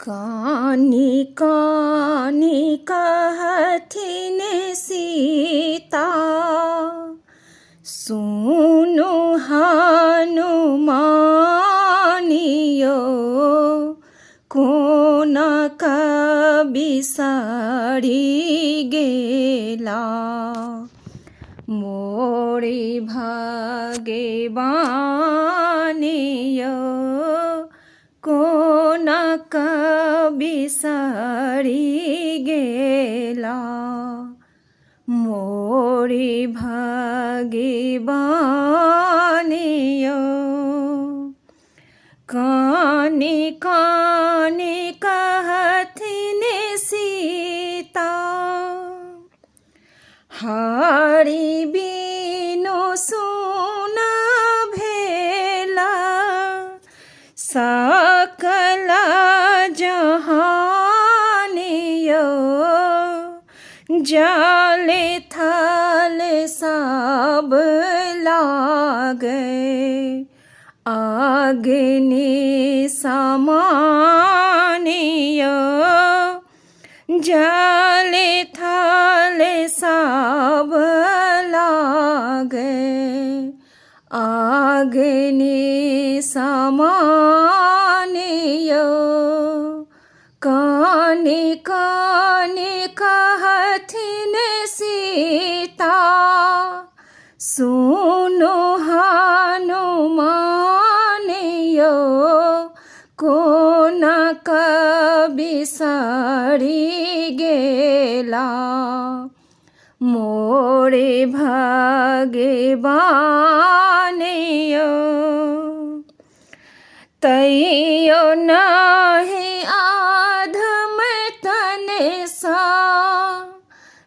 कानी कानी कहथिन सीता, सुनु हनुमानियो, कोन बिसरि गेला। मोरे भगवानियो, कोन बिसरि गेला। मोरे भगवानियो, कानी कानी कहथिन सीता, हरि बिनु सुन भेला। सकल जहानियो, जल थल सब लागे। अग्नि समानियो, जल थल सब लागे। अग्नि समानियो, कानी कानी कहथिन सीता, सुनु हनुमानियो, कोन बिसरि गेला। मोरे भगवानियो, तैयो नाही आधम तन सा,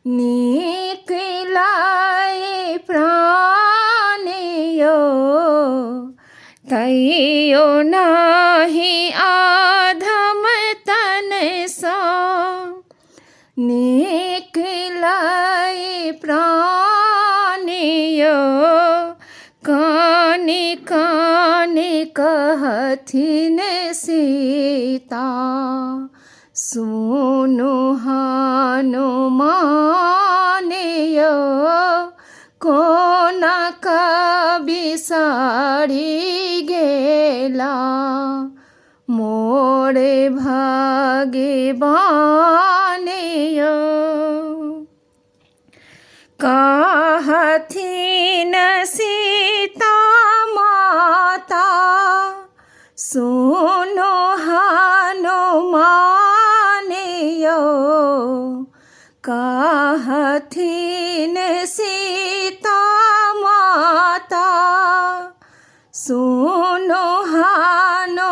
नीक लाए प्राणियो। तैयो नाही आधम तन सा, नीक लाए प्राणियो। कानी कानी कहथिन सीता, सुनु हनुमानियो, कोन बिसरि गेला। मोरे भगवानियो, कहथिन सीता माता, सुनु हनुमानियो, कहथिन सीता माता, सुनु हनुमानियो,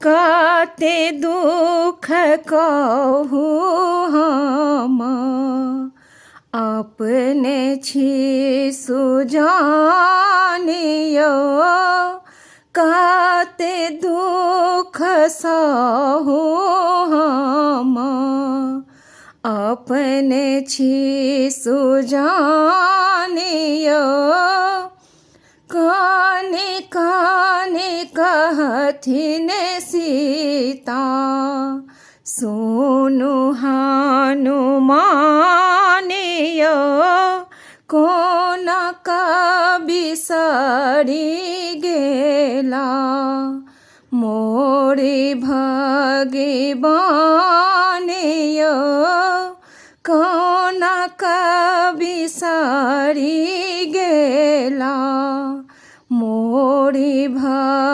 कते दुख कहू हम, अपने छी सुजानियो। कते दुख सहू हम, अपने छी सुजानियो। कानी कानी कहथिन सीता, सुनु हनुमानियो, कोन बिसरि गेला। मोरे भगवानियो, कोन बिसरि गेला। मोरे भगवानियो।